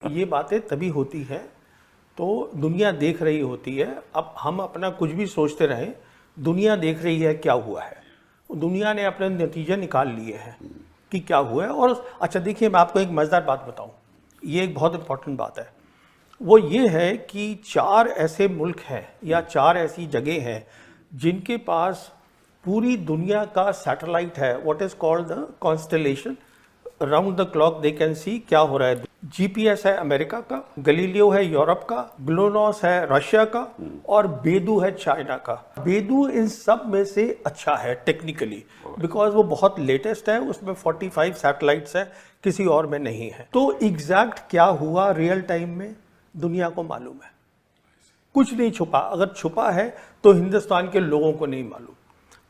ये बातें तभी होती हैं तो दुनिया देख रही होती है। अब हम अपना कुछ भी सोचते रहें, दुनिया देख रही है क्या हुआ है, दुनिया ने अपने नतीजे निकाल लिए हैं कि क्या हुआ है। और अच्छा देखिए, मैं आपको एक मज़ेदार बात बताऊं, ये एक बहुत इंपॉर्टेंट बात है। वो ये है कि 4 ऐसे मुल्क हैं या 4 ऐसी जगह हैं जिनके पास पूरी दुनिया का सैटेलाइट है, what is called the constellation. Round the clock they can see क्या हो रहा है। जीपीएस है अमेरिका का, गलीलियो है यूरोप का, ग्लोनॉस है रशिया का, और बेदू है चाइना का। बेदू इन सब में से अच्छा है टेक्निकली, बिकॉज वो बहुत लेटेस्ट है, उसमें 45 सैटेलाइट्स है, किसी और में नहीं है। तो एग्जैक्ट क्या हुआ रियल टाइम में दुनिया को मालूम है, कुछ नहीं छुपा। अगर छुपा है तो हिंदुस्तान के लोगों को नहीं मालूम।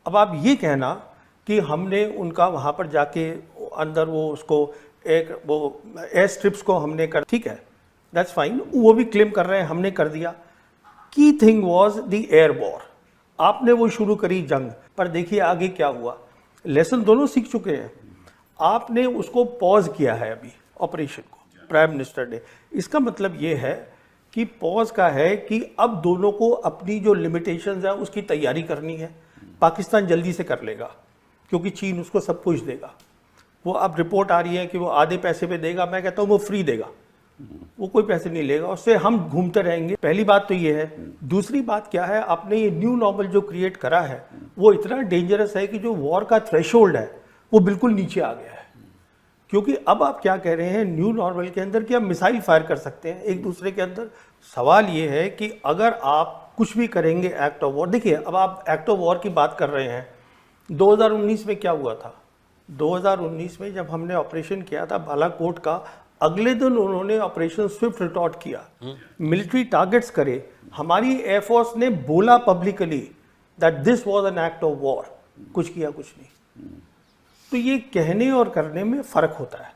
अब आप ये कहना कि हमने उनका वहाँ पर जाके अंदर वो उसको एक वो एयर स्ट्रिप्स को हमने कर, ठीक है, दैट्स फाइन, वो भी क्लेम कर रहे हैं हमने कर दिया। Key thing was the air war, आपने वो शुरू करी जंग, पर देखिए आगे क्या हुआ। लेसन दोनों सीख चुके हैं, आपने उसको पॉज किया है अभी ऑपरेशन को, प्राइम मिनिस्टर ने। इसका मतलब ये है कि पॉज का है कि अब दोनों को अपनी जो लिमिटेशंस है उसकी तैयारी करनी है। पाकिस्तान जल्दी से कर लेगा क्योंकि चीन उसको सब कुछ देगा। वो अब रिपोर्ट आ रही है कि वो आधे पैसे पे देगा, मैं कहता हूँ वो फ्री देगा, वो कोई पैसे नहीं लेगा, उससे हम घूमते रहेंगे। पहली बात तो ये है। दूसरी बात क्या है, आपने ये न्यू नॉर्मल जो क्रिएट करा है वो इतना डेंजरस है कि जो वॉर का थ्रेशोल्ड है वो बिल्कुल नीचे आ गया है। क्योंकि अब आप क्या कह रहे हैं न्यू नॉर्मल के अंदर कि आप मिसाइल फायर कर सकते हैं एक दूसरे के अंदर। सवाल ये है कि अगर आप कुछ भी करेंगे एक्ट ऑफ वॉर, देखिए अब आप एक्ट ऑफ वॉर की बात कर रहे हैं, 2019 में क्या हुआ था। 2019 में जब हमने ऑपरेशन किया था बालाकोट का, अगले दिन उन्होंने ऑपरेशन स्विफ्ट रिटॉर्ट किया, मिलिट्री टारगेट्स करे। हमारी एयरफोर्स ने बोला publicly that this was an act of war, कुछ किया कुछ नहीं। तो ये कहने और करने में फर्क होता है।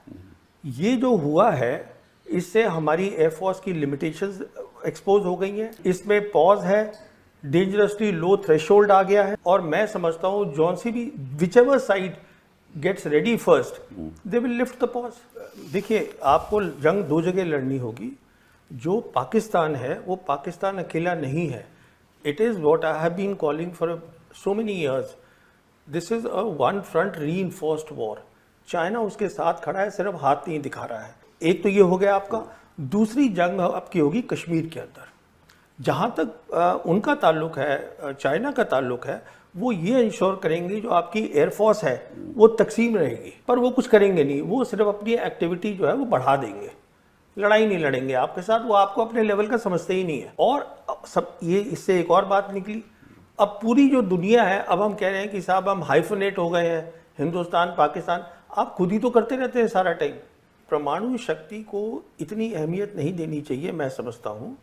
ये जो हुआ है इससे हमारी एयरफोर्स की लिमिटेशंस एक्सपोज हो गई हैं। इसमें पॉज है, डेंजरसली लो थ्रेशोल्ड आ गया है, और मैं समझता हूँ जॉन सी भी whichever side gets ready first they will lift the pause. देखिए आपको जंग 2 जगह लड़नी होगी। जो पाकिस्तान है वो पाकिस्तान अकेला नहीं है। It is what I have been calling for so many years, this is a one front reinforced war. China उसके साथ खड़ा है, सिर्फ हाथ नहीं दिखा रहा है। एक तो ये हो गया आपका। दूसरी जंग आपकी होगी कश्मीर के अंदर। जहाँ तक उनका ताल्लुक है, चाइना का ताल्लुक है, वो ये इंश्योर करेंगे जो आपकी एयरफोर्स है वो तकसीम रहेगी, पर वो कुछ करेंगे नहीं। वो सिर्फ अपनी एक्टिविटी जो है वो बढ़ा देंगे, लड़ाई नहीं लड़ेंगे आपके साथ। वो आपको अपने लेवल का समझते ही नहीं है। और सब ये इससे एक और बात निकली, अब पूरी जो दुनिया है, अब हम कह रहे हैं कि साहब हम हाइफनेट हो गए हैं, हिंदुस्तान पाकिस्तान। आप खुद ही तो करते रहते हैं सारा टाइम। परमाणु शक्ति को इतनी अहमियत नहीं देनी चाहिए, मैं समझता हूँ,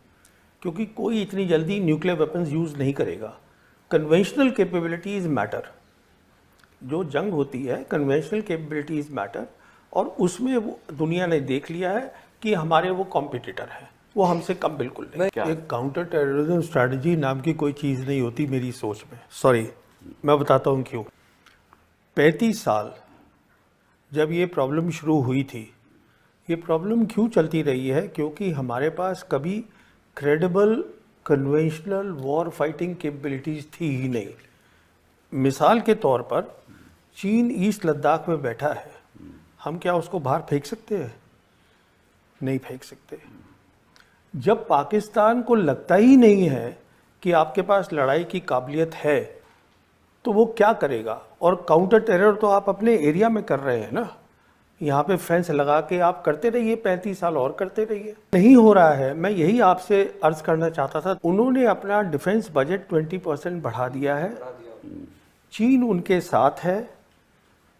क्योंकि कोई इतनी जल्दी न्यूक्लियर वेपन्स यूज़ नहीं करेगा। Conventional capabilities matter. जो जंग होती है कन्वेंशनल कैपेबिलिटीज़ मैटर, और उसमें वो दुनिया ने देख लिया है कि हमारे वो कॉम्पिटिटर हैं, वो हमसे कम बिल्कुल नहीं। एक काउंटर टेररिज्म स्ट्रैटेजी नाम की कोई चीज़ नहीं होती मेरी सोच में। सॉरी, मैं बताता हूँ क्यों। 35 साल जब ये प्रॉब्लम शुरू हुई थी, ये प्रॉब्लम क्यों चलती रही है, क्योंकि हमारे पास कभी credible conventional war fighting capabilities थी ही नहीं। मिसाल के तौर पर चीन ईस्ट लद्दाख में बैठा है, हम क्या उसको बाहर फेंक सकते हैं? नहीं फेंक सकते। जब पाकिस्तान को लगता ही नहीं है कि आपके पास लड़ाई की काबिलियत है, तो वो क्या करेगा? और काउंटर टेरर तो आप अपने एरिया में कर रहे हैं ना, यहाँ पे फेंस लगा के आप करते रहिए, 35 साल और करते रहिए। नहीं हो रहा है। मैं यही आपसे अर्ज करना चाहता था। उन्होंने अपना डिफेंस बजट 20% बढ़ा दिया है, चीन उनके साथ है,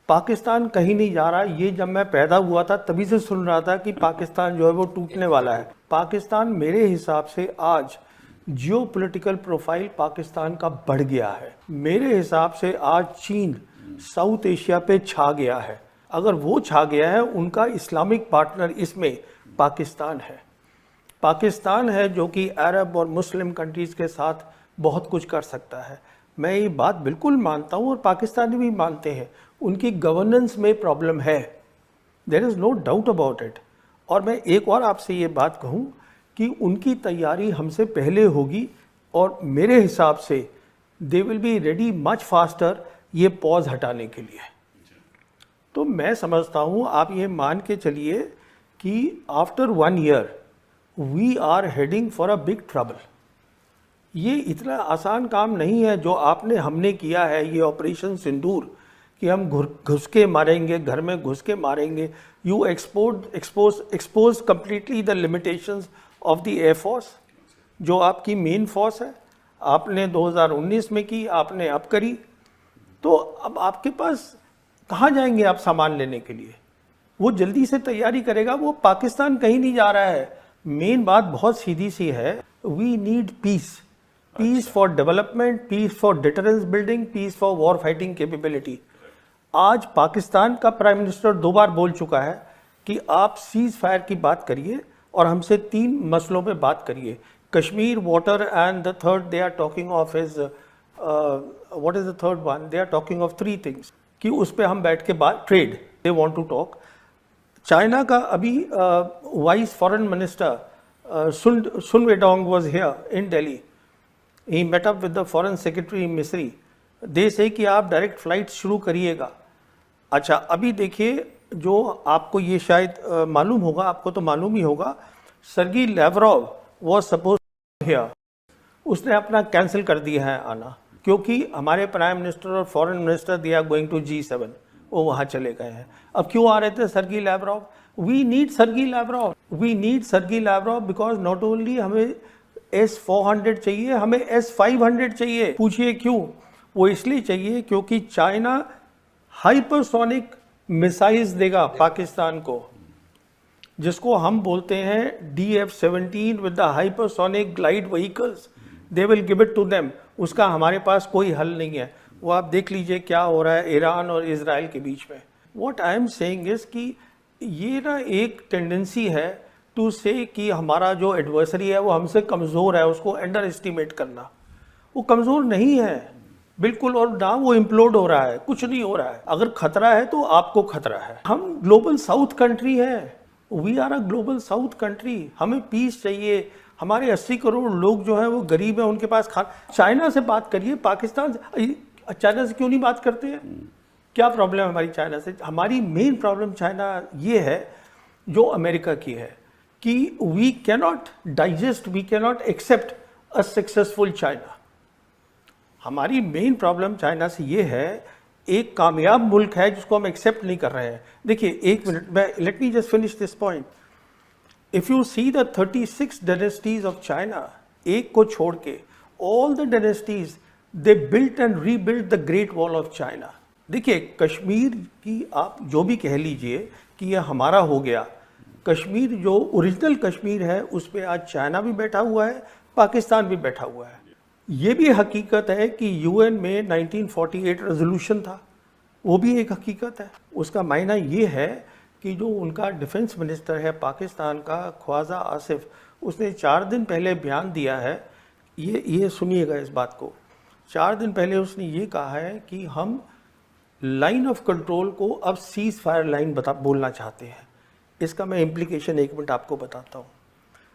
पाकिस्तान कहीं नहीं जा रहा। ये जब मैं पैदा हुआ था तभी से सुन रहा था कि पाकिस्तान जो है वो टूटने वाला है। पाकिस्तान मेरे हिसाब से आज जियोपॉलिटिकल प्रोफाइल पाकिस्तान का बढ़ गया है। मेरे हिसाब से आज चीन साउथ एशिया पे छा गया है। अगर वो छा गया है, उनका इस्लामिक पार्टनर इसमें पाकिस्तान है। पाकिस्तान है जो कि अरब और मुस्लिम कंट्रीज़ के साथ बहुत कुछ कर सकता है। मैं ये बात बिल्कुल मानता हूँ और पाकिस्तानी भी मानते हैं। उनकी गवर्नेंस में प्रॉब्लम है, there is no doubt about it. और मैं एक और आपसे ये बात कहूँ कि उनकी तैयारी हमसे पहले होगी और मेरे हिसाब से they will be ready much faster ये पॉज हटाने के लिए। तो मैं समझता हूँ आप ये मान के चलिए कि after 1 year we are heading for a big trouble. ये इतना आसान काम नहीं है जो हमने किया है, ये ऑपरेशन सिंदूर कि हम घुस के मारेंगे, घर में घुस के मारेंगे। You expose completely the limitations of the air force, जो आपकी मेन फोर्स है। आपने 2019 में की, आपने अब करी, तो अब आपके पास कहाँ जाएंगे आप सामान लेने के लिए? वो जल्दी से तैयारी करेगा, वो पाकिस्तान कहीं नहीं जा रहा है। मेन बात बहुत सीधी सी है, we need peace, peace for development, peace for deterrence building, peace for war fighting capability. आज पाकिस्तान का प्राइम मिनिस्टर 2 बार बोल चुका है कि आप सीज फायर की बात करिए और हमसे 3 मसलों पे बात करिए, Kashmir, water and the third they are talking of is what is the third one, they are talking of 3 things कि उस पे हम बैठ के बात, trade they want to talk. China का अभी vice foreign minister Sun Weidong was here in Delhi, he met up with the foreign secretary Misri, they से कि आप डायरेक्ट फ्लाइट शुरू करिएगा। अच्छा, अभी देखिए, जो आपको ये शायद मालूम होगा, आपको तो मालूम ही होगा, Sergey Lavrov was suppose here, उसने अपना कैंसिल कर दिया है आना, क्योंकि हमारे प्राइम मिनिस्टर और foreign minister they are going to G7, वो वहाँ चले गए हैं। अब क्यों आ रहे थे Sergey Lavrov? We need Sergey Lavrov, we need Sergey Lavrov because not only हमें S-400 चाहिए, हमें S-500 चाहिए। पूछिए क्यों? वो इसलिए चाहिए क्योंकि चाइना हाइपरसोनिक मिसाइल्स देगा पाकिस्तान को, जिसको हम बोलते हैं DF-17 with the hypersonic glide vehicles, they will give it to them. उसका हमारे पास कोई हल नहीं है। वो आप देख लीजिए क्या हो रहा है ईरान और इजराइल के बीच में। What I am saying is कि ये ना एक टेंडेंसी है टू से कि हमारा जो एडवर्सरी है वो हमसे कमज़ोर है, उसको अंडर एस्टिमेट करना। वो कमज़ोर नहीं है बिल्कुल, और ना वो इम्प्लोड हो रहा है, कुछ नहीं हो रहा है। अगर खतरा है तो आपको खतरा है। हम ग्लोबल साउथ कंट्री है, we are a global south country. हमें पीस चाहिए। हमारे 80 करोड़ लोग जो हैं वो गरीब हैं, उनके पास चाइना से बात करिए, पाकिस्तान से, चाइना से क्यों नहीं बात करते हैं? क्या प्रॉब्लम है हमारी चाइना से? हमारी मेन प्रॉब्लम चाइना ये है जो अमेरिका की है कि we cannot digest, we cannot accept a successful China. हमारी मेन प्रॉब्लम चाइना से ये है, एक कामयाब मुल्क है जिसको हम एक्सेप्ट नहीं कर रहे हैं। देखिए, एक मिनट, मैं let me just finish this point. If you see the 36 dynasties of China, एक को छोड़ के all the dynasties they built and rebuilt the great wall of China. देखिए, कश्मीर की आप जो भी कह लीजिए कि यह हमारा हो गया, कश्मीर जो ओरिजिनल कश्मीर है उस पर आज चाइना भी बैठा हुआ है, पाकिस्तान भी बैठा हुआ है। ये भी हकीकत है कि यूएन में 1948 रेजोल्यूशन था, वो भी एक हकीकत है। उसका मायना ये है कि जो उनका डिफेंस मिनिस्टर है पाकिस्तान का, ख्वाजा आसिफ, उसने 4 दिन पहले बयान दिया है, ये सुनिएगा इस बात को। 4 दिन पहले उसने ये कहा है कि हम लाइन ऑफ कंट्रोल को अब सीज फायर लाइन बोलना चाहते हैं। इसका मैं इम्प्लीकेशन 1 मिनट आपको बताता हूँ।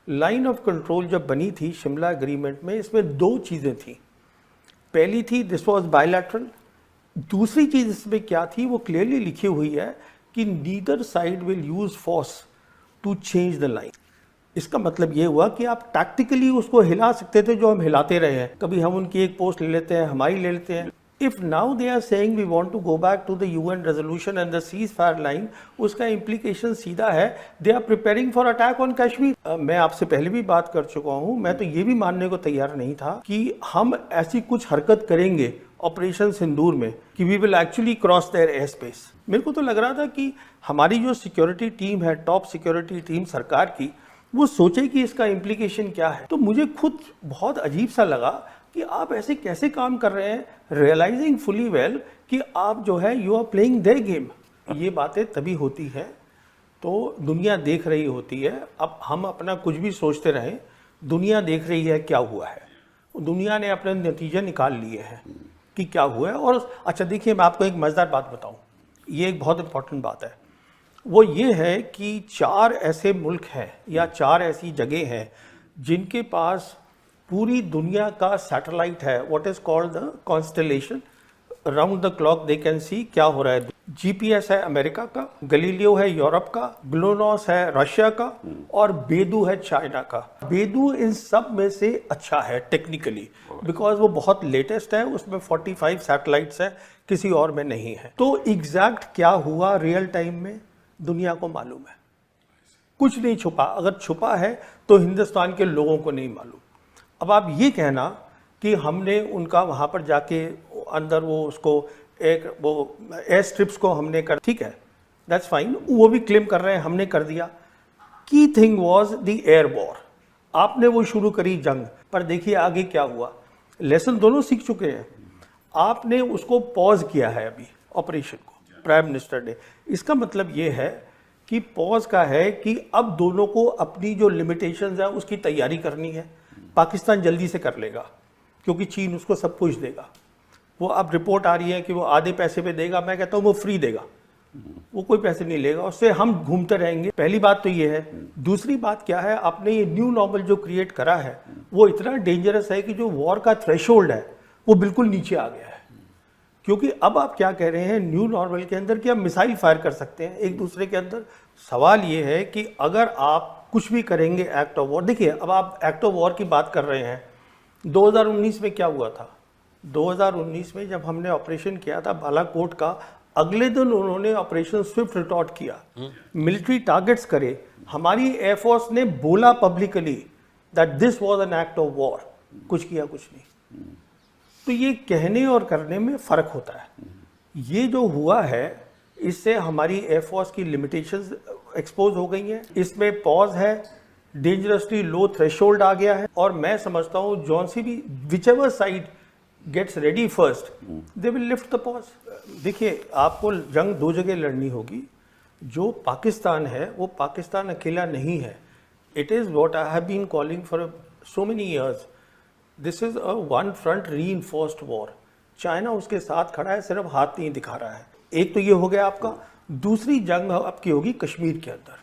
लाइन ऑफ कंट्रोल जब बनी थी शिमला एग्रीमेंट में, इसमें 2 चीज़ें थी। पहली थी दिस वाज बायलैटरल, दूसरी चीज़ इसमें क्या थी वो क्लियरली लिखी हुई है कि neither side will use force to change the line. इसका मतलब ये हुआ कि आप टैक्टिकली उसको हिला सकते थे, जो हम हिलाते रहे हैं। कभी हम उनकी एक पोस्ट ले लेते हैं, हमारी ले लेते हैं। If now they are saying we want to go back to the UN resolution and the ceasefire line, उसका इम्प्लीकेशन सीधा है they are preparing for attack on Kashmir. मैं आपसे पहले भी बात कर चुका हूं, मैं तो ये भी मानने को तैयार नहीं था कि हम ऐसी कुछ हरकत करेंगे ऑपरेशन सिंदूर में कि we will actually cross their air space. मेरे को तो लग रहा था कि हमारी जो सिक्योरिटी टीम है, टॉप सिक्योरिटी टीम सरकार की, वो सोचे कि इसका इम्प्लीकेशन क्या है। तो मुझे खुद बहुत अजीब सा लगा कि आप ऐसे कैसे काम कर रहे हैं, रियलाइजिंग फुली वेल कि आप जो है you are playing their game. ये बातें तभी होती है तो दुनिया देख रही होती है। अब हम अपना कुछ भी सोचते रहें, दुनिया देख रही है क्या हुआ है, दुनिया ने अपने नतीजे निकाल लिए हैं कि क्या हुआ है। और अच्छा देखिए, मैं आपको एक मज़ेदार बात बताऊं, ये एक बहुत इंपॉर्टेंट बात है। वो ये है कि 4 ऐसे मुल्क हैं या 4 ऐसी जगह हैं जिनके पास पूरी दुनिया का सैटेलाइट है, what is called the constellation, round the clock they can see क्या हो रहा है। जीपीएस है अमेरिका का, गलीलियो है यूरोप का, ग्लोनोस है रशिया का और बेदू है चाइना का। बेदू इन सब में से अच्छा है टेक्निकली, बिकॉज वो बहुत लेटेस्ट है, उसमें 45 सैटेलाइट्स है, किसी और में नहीं है। तो एग्जैक्ट क्या हुआ रियल टाइम में दुनिया को मालूम है, कुछ नहीं छुपा। अगर छुपा है तो हिंदुस्तान के लोगों को नहीं मालूम। अब आप ये कहना कि हमने उनका वहाँ पर जाके अंदर वो उसको एक वो एयर स्ट्रिप्स को हमने कर, ठीक है, दैट्स फाइन, वो भी क्लेम कर रहे हैं हमने कर दिया। Key thing was the air war, आपने वो शुरू करी जंग, पर देखिए आगे क्या हुआ। लेसन दोनों सीख चुके हैं, आपने उसको पॉज किया है अभी ऑपरेशन को, प्राइम मिनिस्टर ने। इसका मतलब ये है कि पॉज का है कि अब दोनों को अपनी जो लिमिटेशंस है उसकी तैयारी करनी है। पाकिस्तान जल्दी से कर लेगा क्योंकि चीन उसको सब कुछ देगा। वो अब रिपोर्ट आ रही है कि वो आधे पैसे पे देगा, मैं कहता हूँ वो फ्री देगा, वो कोई पैसे नहीं लेगा, उससे हम घूमते रहेंगे। पहली बात तो ये है। दूसरी बात क्या है, आपने ये न्यू नॉर्मल जो क्रिएट करा है वो इतना डेंजरस है कि जो वॉर का थ्रेशोल्ड है वो बिल्कुल नीचे आ गया है। क्योंकि अब आप क्या कह रहे हैं न्यू नॉर्मल के अंदर कि आप मिसाइल फायर कर सकते हैं एक दूसरे के अंदर। सवाल ये है कि अगर आप कुछ भी करेंगे एक्ट ऑफ वॉर, देखिए अब आप एक्ट ऑफ वॉर की बात कर रहे हैं, 2019 में क्या हुआ था। 2019 में जब हमने ऑपरेशन किया था बालाकोट का, अगले दिन उन्होंने ऑपरेशन स्विफ्ट रिटॉर्ट किया, मिलिट्री टारगेट्स करे। हमारी एयरफोर्स ने बोला publicly that this was an act of war, कुछ किया कुछ नहीं। तो ये कहने और करने में फर्क होता है। ये जो हुआ है इससे हमारी एयरफोर्स की लिमिटेशंस एक्सपोज हो गई हैं, इसमें पॉज है, डेंजरसली लो थ्रेशोल्ड आ गया है। और मैं समझता हूँ जॉन सी भी whichever side gets ready first they will lift the pause. देखिए आपको जंग 2 जगह लड़नी होगी। जो पाकिस्तान है वो पाकिस्तान अकेला नहीं है। It is what I have been calling for so many years, this is a one front reinforced war. China उसके साथ खड़ा है, सिर्फ हाथ नहीं दिखा रहा है। एक तो ये हो गया आपका। दूसरी जंग आपकी होगी कश्मीर के अंदर।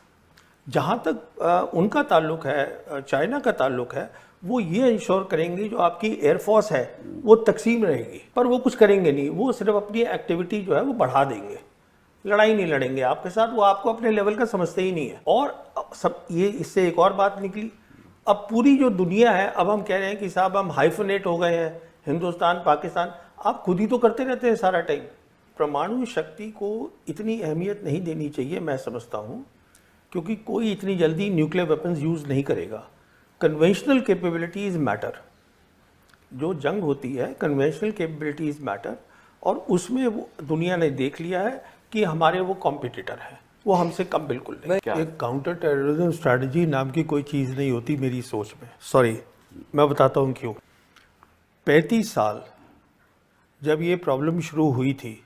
जहाँ तक उनका ताल्लुक है, चाइना का ताल्लुक है, वो ये इंश्योर करेंगे जो आपकी एयरफोर्स है वो तकसीम रहेगी, पर वो कुछ करेंगे नहीं। वो सिर्फ अपनी एक्टिविटी जो है वो बढ़ा देंगे, लड़ाई नहीं लड़ेंगे आपके साथ। वो आपको अपने लेवल का समझते ही नहीं है। और सब ये इससे एक और बात निकली, अब पूरी जो दुनिया है, अब हम कह रहे हैं कि साहब हम हाइफनेट हो गए हैं, हिंदुस्तान पाकिस्तान। आप खुद ही तो करते रहते हैं सारा टाइम। परमाणु शक्ति को इतनी अहमियत नहीं देनी चाहिए मैं समझता हूँ, क्योंकि कोई इतनी जल्दी न्यूक्लियर वेपन्स यूज़ नहीं करेगा। Conventional capabilities matter. जो जंग होती है कन्वेंशनल कैपेबिलिटीज मैटर, और उसमें वो दुनिया ने देख लिया है कि हमारे वो कॉम्पिटिटर हैं, वो हमसे कम बिल्कुल नहीं। एक काउंटर टेररिज्म स्ट्रैटेजी नाम की कोई चीज़ नहीं होती मेरी सोच में। सॉरी, मैं बताता हूँ क्यों। 35 साल जब ये प्रॉब्लम शुरू हुई थी,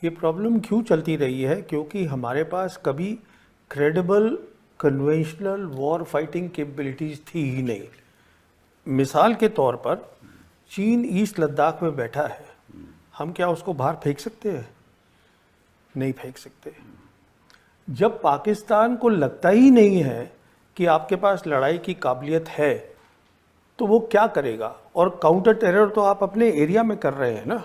ये प्रॉब्लम क्यों चलती रही है? क्योंकि हमारे पास कभी credible conventional war fighting capabilities थी ही नहीं। मिसाल के तौर पर चीन ईस्ट लद्दाख में बैठा है, हम क्या उसको बाहर फेंक सकते हैं? नहीं फेंक सकते। जब पाकिस्तान को लगता ही नहीं है कि आपके पास लड़ाई की काबिलियत है, तो वो क्या करेगा? और काउंटर टेरर तो आप अपने एरिया में कर रहे हैं ना,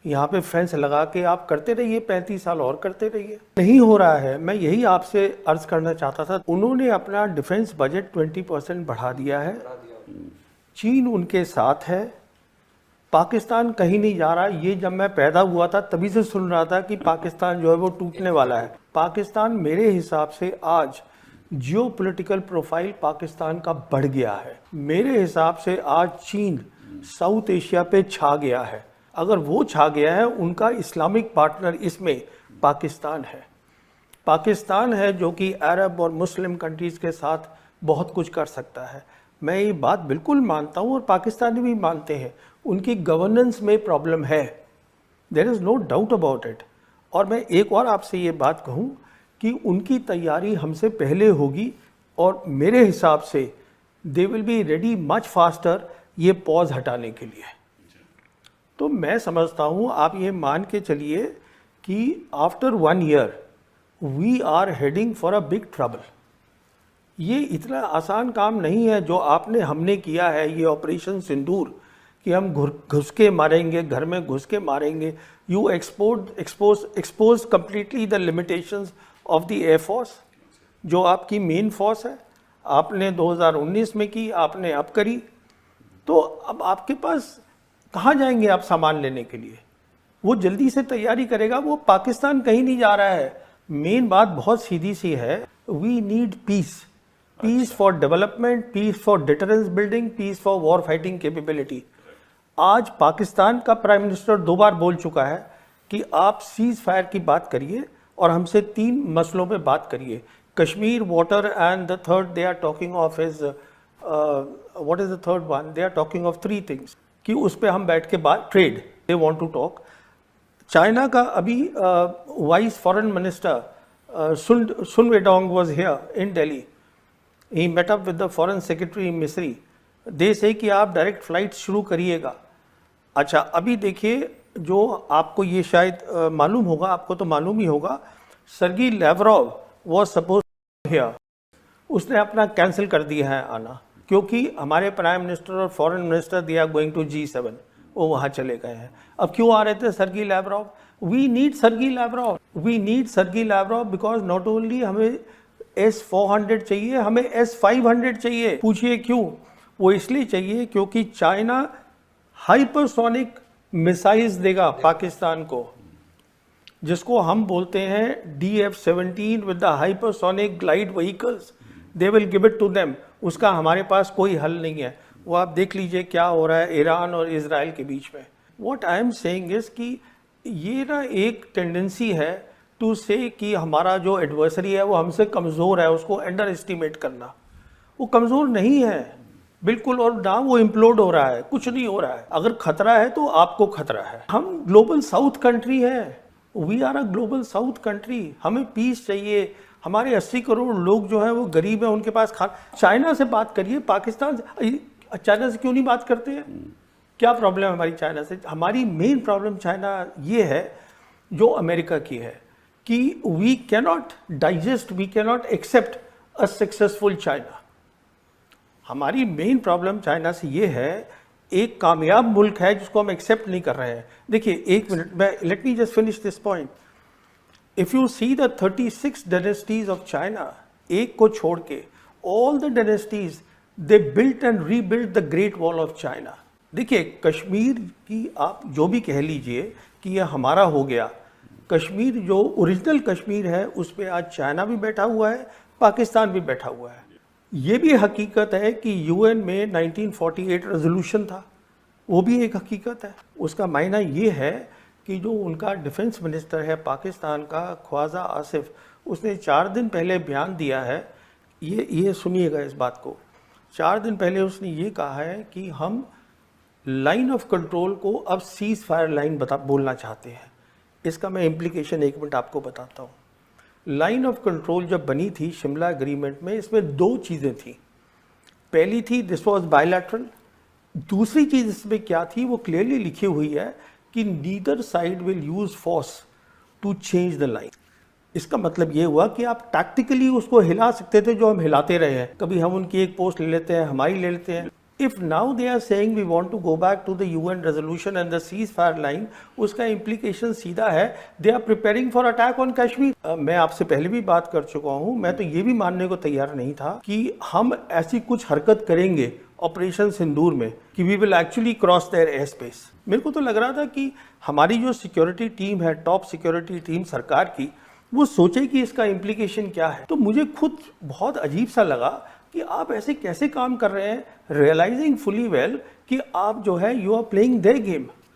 यहाँ पे फेंस लगा के आप करते रहिए, 35 साल और करते रहिए। नहीं हो रहा है। मैं यही आपसे अर्ज करना चाहता था। उन्होंने अपना डिफेंस बजट 20% बढ़ा दिया है, चीन उनके साथ है, पाकिस्तान कहीं नहीं जा रहा। ये जब मैं पैदा हुआ था तभी से सुन रहा था कि पाकिस्तान जो है वो टूटने वाला है। पाकिस्तान मेरे हिसाब से आज जियोपॉलिटिकल प्रोफाइल पाकिस्तान का बढ़ गया है। मेरे हिसाब से आज चीन साउथ एशिया पे छा गया है। अगर वो छा गया है, उनका इस्लामिक पार्टनर इसमें पाकिस्तान है। पाकिस्तान है जो कि अरब और मुस्लिम कंट्रीज़ के साथ बहुत कुछ कर सकता है। मैं ये बात बिल्कुल मानता हूँ और पाकिस्तानी भी मानते हैं। उनकी गवर्नेंस में प्रॉब्लम है, there is no doubt about it. और मैं एक और आपसे ये बात कहूँ कि उनकी तैयारी हमसे पहले होगी और मेरे हिसाब से they will be ready much faster ये पॉज हटाने के लिए। तो मैं समझता हूँ आप ये मान के चलिए कि after 1 year we are heading for a big trouble. ये इतना आसान काम नहीं है जो हमने किया है, ये ऑपरेशन सिंदूर, कि हम घुस के मारेंगे, घर में घुस के मारेंगे। You expose completely the limitations of the air force, जो आपकी मेन फोर्स है। आपने 2019 में की, आपने अब करी, तो अब आपके पास कहाँ जाएंगे आप सामान लेने के लिए? वो जल्दी से तैयारी करेगा, वो पाकिस्तान कहीं नहीं जा रहा है। मेन बात बहुत सीधी सी है, we need peace, peace for development, peace for deterrence building, peace for war fighting capability. आज पाकिस्तान का प्राइम मिनिस्टर 2 बार बोल चुका है कि आप सीज फायर की बात करिए और हमसे 3 मसलों पे बात करिए, Kashmir, water and the third they are talking of is what is the third one, they are talking of 3 things, कि उस पे हम बैठ के बात, trade they want to talk. China का अभी vice foreign minister Sun Weidong was here in Delhi, he met up with the foreign secretary Misri, they से कि आप डायरेक्ट फ्लाइट शुरू करिएगा। अच्छा, अभी देखिए, जो आपको ये शायद मालूम होगा, आपको तो मालूम ही होगा, Sergey Lavrov was suppose here, उसने अपना कैंसिल कर दिया है आना, क्योंकि हमारे प्राइम मिनिस्टर और foreign minister they are going to G7, वो वहाँ चले गए हैं। अब क्यों आ रहे थे Sergey Lavrov? We need Sergey Lavrov, we need Sergey Lavrov because not only हमें S-400 चाहिए, हमें S-500 चाहिए। पूछिए क्यों? वो इसलिए चाहिए क्योंकि चाइना हाइपरसोनिक मिसाइल्स देगा पाकिस्तान को, जिसको हम बोलते हैं DF-17 with the hypersonic glide vehicles, they will give it to them. उसका हमारे पास कोई हल नहीं है। वो आप देख लीजिए क्या हो रहा है ईरान और इजराइल के बीच में। What I am saying is कि ये ना एक टेंडेंसी है टू से कि हमारा जो एडवर्सरी है वो हमसे कमज़ोर है, उसको अंडर एस्टिमेट करना। वो कमज़ोर नहीं है बिल्कुल, और ना वो इम्प्लोड हो रहा है, कुछ नहीं हो रहा है। अगर खतरा है तो आपको खतरा है। हम ग्लोबल साउथ कंट्री हैं, we are a global south country, हमें पीस चाहिए। हमारे 80 करोड़ लोग जो हैं वो गरीब हैं, उनके पास चाइना से बात करिए, पाकिस्तान से, चाइना से क्यों नहीं बात करते हैं? क्या प्रॉब्लम है हमारी चाइना से? हमारी मेन प्रॉब्लम चाइना ये है जो अमेरिका की है कि we cannot digest, we cannot accept a successful China. हमारी मेन प्रॉब्लम चाइना से ये है, एक कामयाब मुल्क है जिसको हम एक्सेप्ट नहीं कर रहे हैं। देखिए, एक मिनट में, let me just finish this point. If you see the 36 dynasties of China, एक को छोड़ के all the dynasties they built and rebuilt the great wall of China. देखिए, कश्मीर की आप जो भी कह लीजिए कि यह हमारा हो गया, कश्मीर जो ओरिजिनल कश्मीर है उस पर आज चाइना भी बैठा हुआ है, पाकिस्तान भी बैठा हुआ है। ये भी हकीकत है कि यूएन में 1948 रेजोल्यूशन था, वो भी एक हकीकत है। उसका मायना ये है कि जो उनका डिफेंस मिनिस्टर है पाकिस्तान का, ख्वाजा आसिफ, उसने 4 दिन पहले बयान दिया है, ये सुनिएगा इस बात को। 4 दिन पहले उसने ये कहा है कि हम लाइन ऑफ कंट्रोल को अब सीज फायर लाइन बोलना चाहते हैं। इसका मैं इम्प्लीकेशन 1 मिनट आपको बताता हूँ। लाइन ऑफ कंट्रोल जब बनी थी शिमला एग्रीमेंट में, इसमें 2 चीज़ें थी। पहली थी दिस वाज बायलैटरल, दूसरी चीज़ इसमें क्या थी वो क्लियरली लिखी हुई है कि neither side will use force to change the line. इसका मतलब ये हुआ कि आप टैक्टिकली उसको हिला सकते थे, जो हम हिलाते रहे हैं। कभी हम उनकी एक पोस्ट ले लेते हैं, हमारी ले लेते हैं। If now they are saying we want to go back to the UN resolution and the ceasefire line, उसका इम्प्लीकेशन सीधा है they are preparing for attack on Kashmir. मैं आपसे पहले भी बात कर चुका हूं, मैं तो ये भी मानने को तैयार नहीं था कि हम ऐसी कुछ हरकत करेंगे ऑपरेशन सिंदूर में कि we will actually cross their air space. मेरे को तो लग रहा था कि हमारी जो सिक्योरिटी टीम है, टॉप सिक्योरिटी टीम सरकार की, वो सोचे कि इसका इम्प्लीकेशन क्या है। तो मुझे खुद बहुत अजीब सा लगा कि आप ऐसे कैसे काम कर रहे हैं, रियलाइजिंग फुली वेल कि आप जो है you are playing their game.